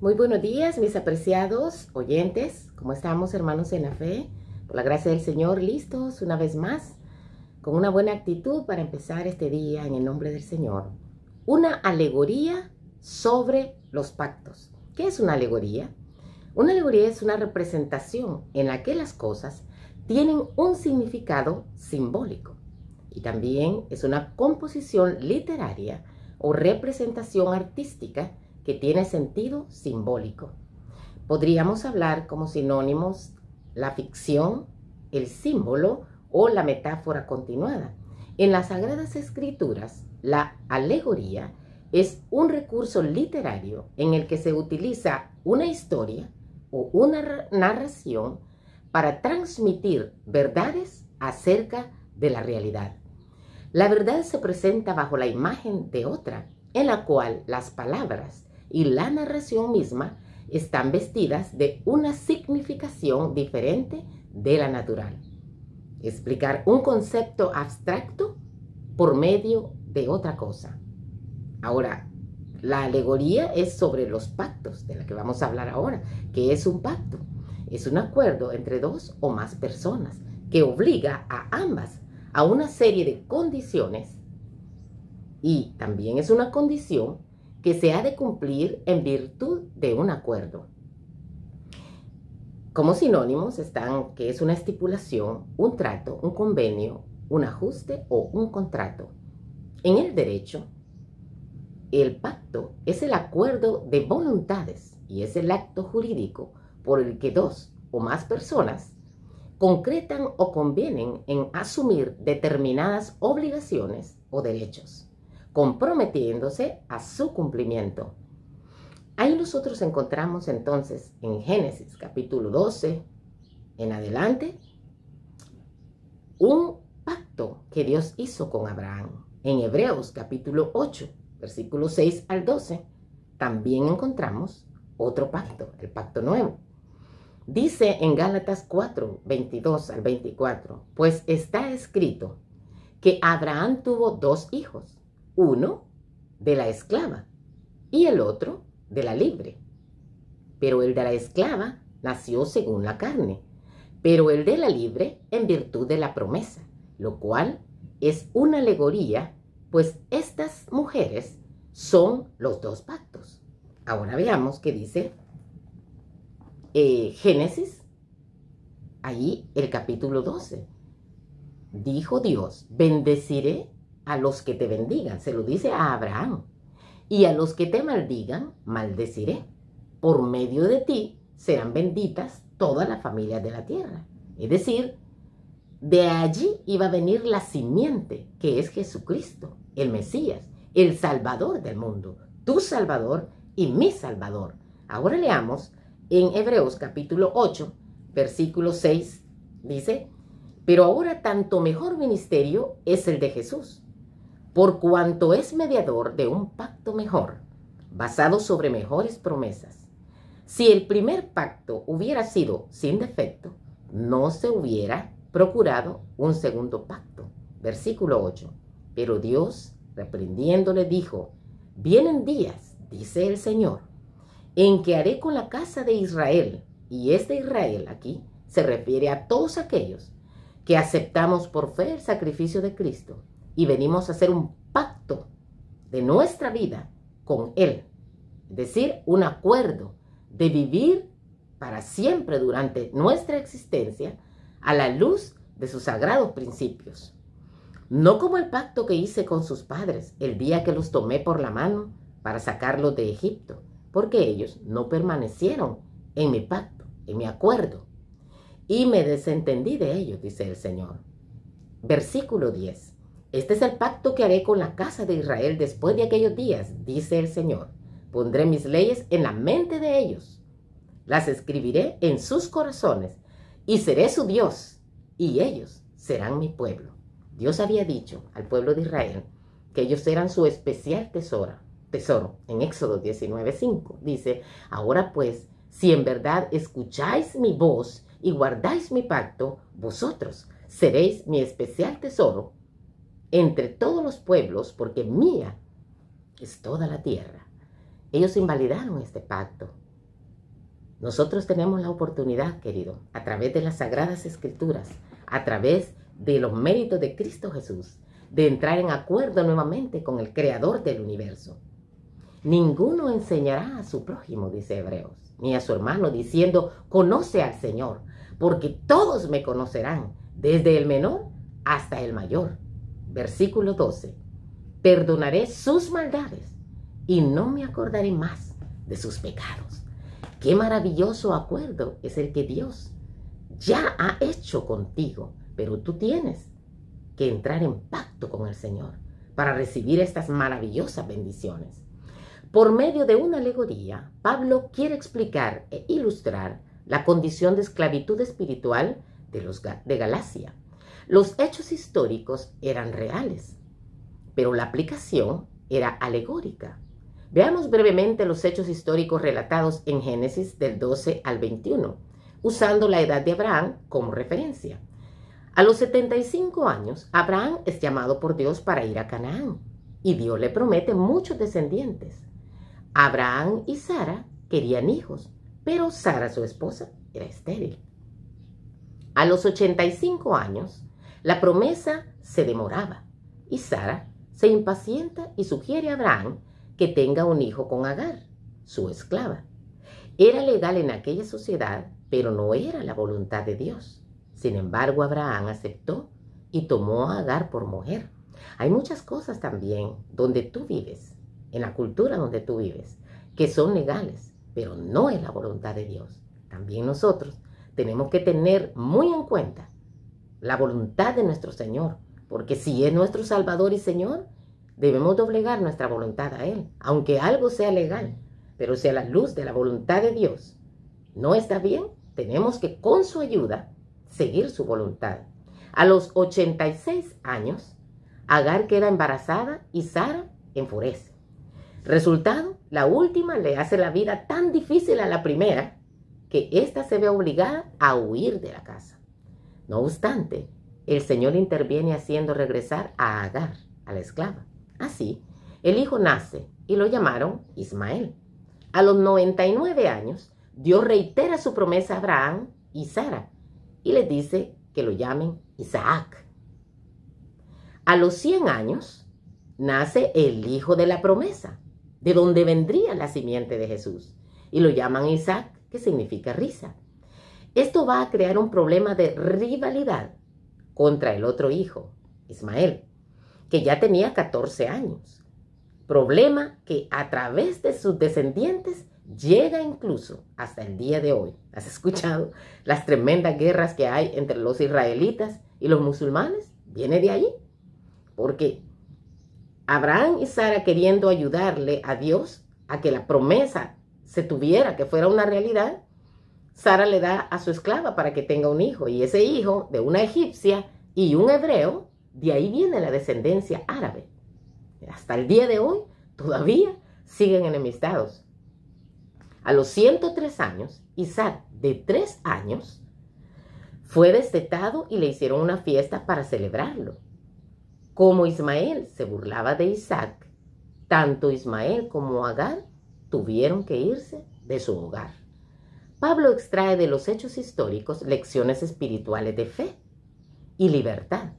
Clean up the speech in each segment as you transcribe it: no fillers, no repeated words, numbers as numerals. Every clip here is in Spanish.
Muy buenos días, mis apreciados oyentes. ¿Cómo estamos, hermanos en la fe? Por la gracia del Señor, listos una vez más, con una buena actitud para empezar este día en el nombre del Señor. Una alegoría sobre los pactos. ¿Qué es una alegoría? Una alegoría es una representación en la que las cosas tienen un significado simbólico. Y también es una composición literaria o representación artística que tiene sentido simbólico. Podríamos hablar como sinónimos la ficción, el símbolo o la metáfora continuada. En las Sagradas Escrituras, la alegoría es un recurso literario en el que se utiliza una historia o una narración para transmitir verdades acerca de la realidad. La verdad se presenta bajo la imagen de otra, en la cual las palabras y la narración misma están vestidas de una significación diferente de la natural. Explicar un concepto abstracto por medio de otra cosa. Ahora, la alegoría es sobre los pactos, de la que vamos a hablar ahora. ¿Qué es un pacto? Es un acuerdo entre dos o más personas que obliga a ambas a una serie de condiciones, y también es una condición que se ha de cumplir en virtud de un acuerdo. Como sinónimos están que es una estipulación, un trato, un convenio, un ajuste o un contrato. En el derecho, el pacto es el acuerdo de voluntades y es el acto jurídico por el que dos o más personas concretan o convienen en asumir determinadas obligaciones o derechos, comprometiéndose a su cumplimiento. Ahí nosotros encontramos entonces en Génesis capítulo 12 en adelante un pacto que Dios hizo con Abraham. En Hebreos capítulo 8 versículos 6 al 12 también encontramos otro pacto, el pacto nuevo. Dice en Gálatas 4, 22 al 24, pues está escrito que Abraham tuvo dos hijos, uno de la esclava y el otro de la libre. Pero el de la esclava nació según la carne, pero el de la libre en virtud de la promesa, lo cual es una alegoría, pues estas mujeres son los dos pactos. Ahora veamos qué dice Génesis, ahí el capítulo 12. Dijo Dios, bendeciré a los que te bendigan, se lo dice a Abraham, y a los que te maldigan, maldeciré. Por medio de ti serán benditas todas las familias de la tierra. Es decir, de allí iba a venir la simiente, que es Jesucristo, el Mesías, el Salvador del mundo, tu Salvador y mi Salvador. Ahora leamos en Hebreos capítulo 8, versículo 6, dice, pero ahora tanto mejor ministerio es el de Jesús, por cuanto es mediador de un pacto mejor, basado sobre mejores promesas. Si el primer pacto hubiera sido sin defecto, no se hubiera procurado un segundo pacto. Versículo 8. Pero Dios, reprendiéndole, dijo, vienen días, dice el Señor, en que haré con la casa de Israel, y este Israel aquí se refiere a todos aquellos que aceptamos por fe el sacrificio de Cristo y venimos a hacer un pacto de nuestra vida con Él, es decir, un acuerdo de vivir para siempre durante nuestra existencia a la luz de sus sagrados principios. No como el pacto que hice con sus padres el día que los tomé por la mano para sacarlos de Egipto, porque ellos no permanecieron en mi pacto, en mi acuerdo, y me desentendí de ellos, dice el Señor. Versículo 10. Este es el pacto que haré con la casa de Israel después de aquellos días, dice el Señor. Pondré mis leyes en la mente de ellos, las escribiré en sus corazones, y seré su Dios, y ellos serán mi pueblo. Dios había dicho al pueblo de Israel que ellos eran su especial tesoro. En Éxodo 19:5 dice, ahora pues, si en verdad escucháis mi voz y guardáis mi pacto, vosotros seréis mi especial tesoro entre todos los pueblos, porque mía es toda la tierra. Ellos invalidaron este pacto Nosotros tenemos la oportunidad, querido, a través de las Sagradas Escrituras, a través de los méritos de Cristo Jesús, de entrar en acuerdo nuevamente con el Creador del universo. Ninguno enseñará a su prójimo, dice Hebreos, ni a su hermano, diciendo, conoce al Señor, porque todos me conocerán, desde el menor hasta el mayor. Versículo 12. Perdonaré sus maldades y no me acordaré más de sus pecados. Qué maravilloso acuerdo es el que Dios ya ha hecho contigo, pero tú tienes que entrar en pacto con el Señor para recibir estas maravillosas bendiciones. Por medio de una alegoría, Pablo quiere explicar e ilustrar la condición de esclavitud espiritual de Galacia. Los hechos históricos eran reales, pero la aplicación era alegórica. Veamos brevemente los hechos históricos relatados en Génesis del 12 al 21, usando la edad de Abraham como referencia. A los 75 años, Abraham es llamado por Dios para ir a Canaán, y Dios le promete muchos descendientes. Abraham y Sara querían hijos, pero Sara, su esposa, era estéril. A los 85 años, la promesa se demoraba, y Sara se impacienta y sugiere a Abraham que tenga un hijo con Agar, su esclava. Era legal en aquella sociedad, pero no era la voluntad de Dios. Sin embargo, Abraham aceptó y tomó a Agar por mujer. Hay muchas cosas también donde tú vives, en la cultura donde tú vives, que son legales, pero no es la voluntad de Dios. También nosotros tenemos que tener muy en cuenta la voluntad de nuestro Señor, porque si es nuestro Salvador y Señor, debemos doblegar nuestra voluntad a Él, aunque algo sea legal, pero si a la luz de la voluntad de Dios no está bien, tenemos que con su ayuda seguir su voluntad. A los 86 años, Agar queda embarazada y Sara enfurece. Resultado, la última le hace la vida tan difícil a la primera que ésta se ve obligada a huir de la casa. No obstante, el Señor interviene haciendo regresar a Agar, a la esclava. Así, el hijo nace y lo llamaron Ismael. A los 99 años, Dios reitera su promesa a Abraham y Sara y les dice que lo llamen Isaac. A los 100 años, nace el hijo de la promesa, de donde vendría la simiente de Jesús, y lo llaman Isaac, que significa risa. Esto va a crear un problema de rivalidad contra el otro hijo, Ismael, que ya tenía 14 años. Problema que a través de sus descendientes llega incluso hasta el día de hoy. ¿Has escuchado las tremendas guerras que hay entre los israelitas y los musulmanes? Viene de allí. Porque Abraham y Sara, queriendo ayudarle a Dios a que la promesa se tuviera, que fuera una realidad, Sara le da a su esclava para que tenga un hijo. Y ese hijo de una egipcia y un hebreo, de ahí viene la descendencia árabe. Hasta el día de hoy todavía siguen enemistados. A los 103 años, Isaac, de 3 años, fue destetado y le hicieron una fiesta para celebrarlo. Como Ismael se burlaba de Isaac, tanto Ismael como Agar tuvieron que irse de su hogar. Pablo extrae de los hechos históricos lecciones espirituales de fe y libertad,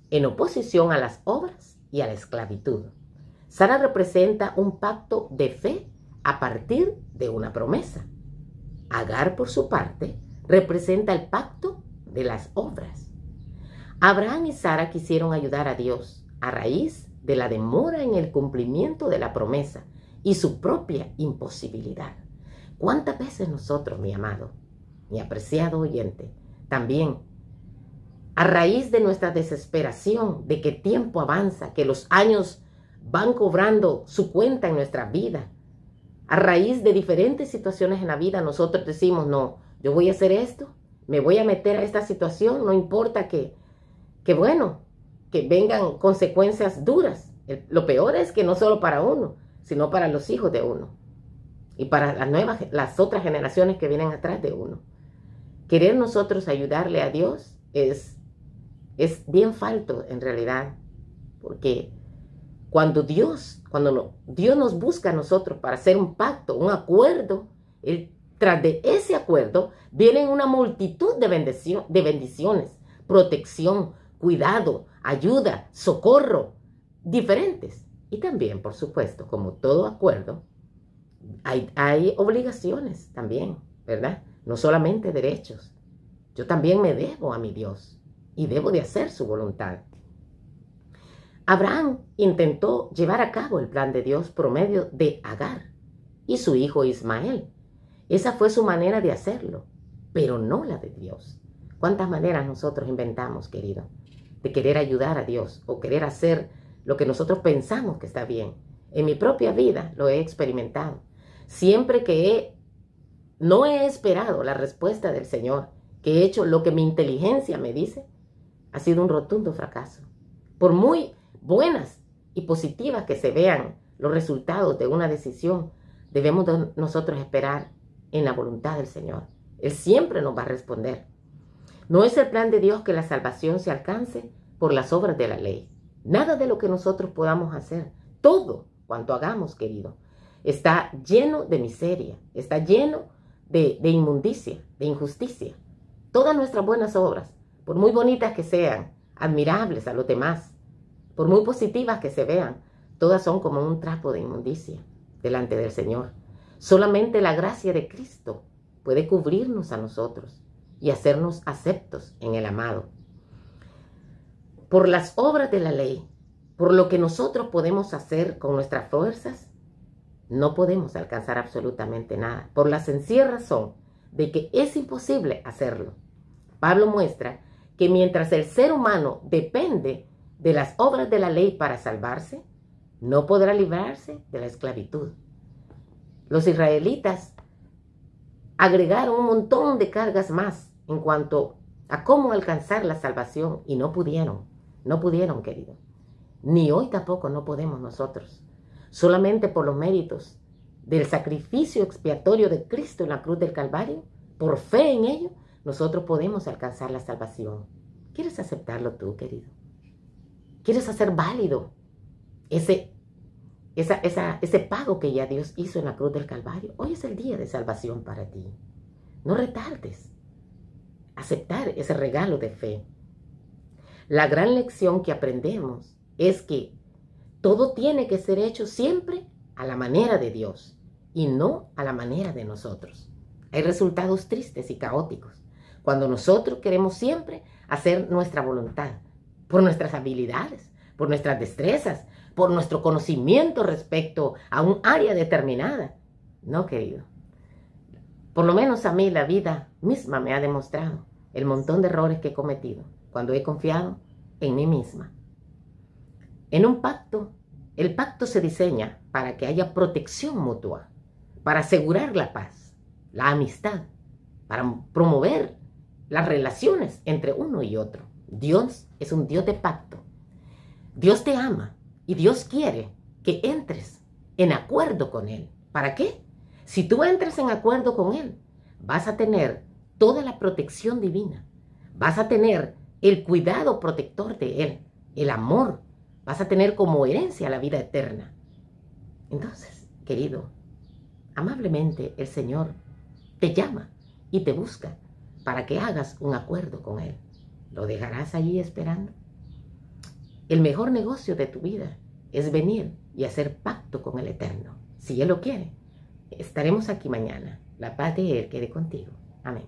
en oposición a las obras y a la esclavitud. Sara representa un pacto de fe a partir de una promesa. Agar, por su parte, representa el pacto de las obras. Abraham y Sara quisieron ayudar a Dios a raíz de la demora en el cumplimiento de la promesa y su propia imposibilidad. ¿Cuántas veces nosotros, mi amado, mi apreciado oyente, también, a raíz de nuestra desesperación, de que el tiempo avanza, que los años van cobrando su cuenta en nuestra vida, a raíz de diferentes situaciones en la vida, nosotros decimos, no, yo voy a hacer esto, me voy a meter a esta situación, no importa que vengan consecuencias duras. Lo peor es que no solo para uno, sino para los hijos de uno y para las otras generaciones que vienen atrás de uno. Querer nosotros ayudarle a Dios es bien falto en realidad, porque cuando Dios nos busca a nosotros para hacer un pacto, un acuerdo, Él tras de ese acuerdo vienen una multitud de bendiciones, protección, cuidado, ayuda, socorro, diferentes. Y también, por supuesto, como todo acuerdo, hay obligaciones también, ¿verdad? No solamente derechos. Yo también me debo a mi Dios y debo de hacer su voluntad. Abraham intentó llevar a cabo el plan de Dios por medio de Agar y su hijo Ismael. Esa fue su manera de hacerlo, pero no la de Dios. ¿Cuántas maneras nosotros inventamos, querido, de querer ayudar a Dios o querer hacer lo que nosotros pensamos que está bien? En mi propia vida lo he experimentado. Siempre que no he esperado la respuesta del Señor, que he hecho lo que mi inteligencia me dice, ha sido un rotundo fracaso. Por muy buenas y positivas que se vean los resultados de una decisión, debemos nosotros esperar en la voluntad del Señor. Él siempre nos va a responder. No es el plan de Dios que la salvación se alcance por las obras de la ley. Nada de lo que nosotros podamos hacer, todo cuanto hagamos, querido, está lleno de miseria, está lleno de inmundicia, de injusticia. Todas nuestras buenas obras, por muy bonitas que sean, admirables a los demás, por muy positivas que se vean, todas son como un trapo de inmundicia delante del Señor. Solamente la gracia de Cristo puede cubrirnos a nosotros y hacernos aceptos en el amado. Por las obras de la ley, por lo que nosotros podemos hacer con nuestras fuerzas, no podemos alcanzar absolutamente nada, por la sencilla razón de que es imposible hacerlo. Pablo muestra que mientras el ser humano depende de las obras de la ley para salvarse, no podrá librarse de la esclavitud. Los israelitas agregaron un montón de cargas más en cuanto a cómo alcanzar la salvación y no pudieron, querido. Ni hoy tampoco no podemos nosotros. Solamente por los méritos del sacrificio expiatorio de Cristo en la cruz del Calvario, por fe en ello, nosotros podemos alcanzar la salvación. ¿Quieres aceptarlo tú, querido? ¿Quieres hacer válido ese pago que ya Dios hizo en la cruz del Calvario? Hoy es el día de salvación para ti. No retardes aceptar ese regalo de fe. La gran lección que aprendemos es que todo tiene que ser hecho siempre a la manera de Dios y no a la manera de nosotros. Hay resultados tristes y caóticos cuando nosotros queremos siempre hacer nuestra voluntad, por nuestras habilidades, por nuestras destrezas, por nuestro conocimiento respecto a un área determinada. No, querido. Por lo menos a mí la vida misma me ha demostrado el montón de errores que he cometido cuando he confiado en mí misma. En un pacto, el pacto se diseña para que haya protección mutua, para asegurar la paz, la amistad, para promover las relaciones entre uno y otro. Dios es un Dios de pacto. Dios te ama y Dios quiere que entres en acuerdo con Él. ¿Para qué? Si tú entras en acuerdo con Él, vas a tener toda la protección divina. Vas a tener el cuidado protector de Él, el amor. Vas a tener como herencia la vida eterna. Entonces, querido, amablemente el Señor te llama y te busca para que hagas un acuerdo con Él. ¿Lo dejarás allí esperando? El mejor negocio de tu vida es venir y hacer pacto con el Eterno. Si Él lo quiere, estaremos aquí mañana. La paz de Él quede contigo. Amén.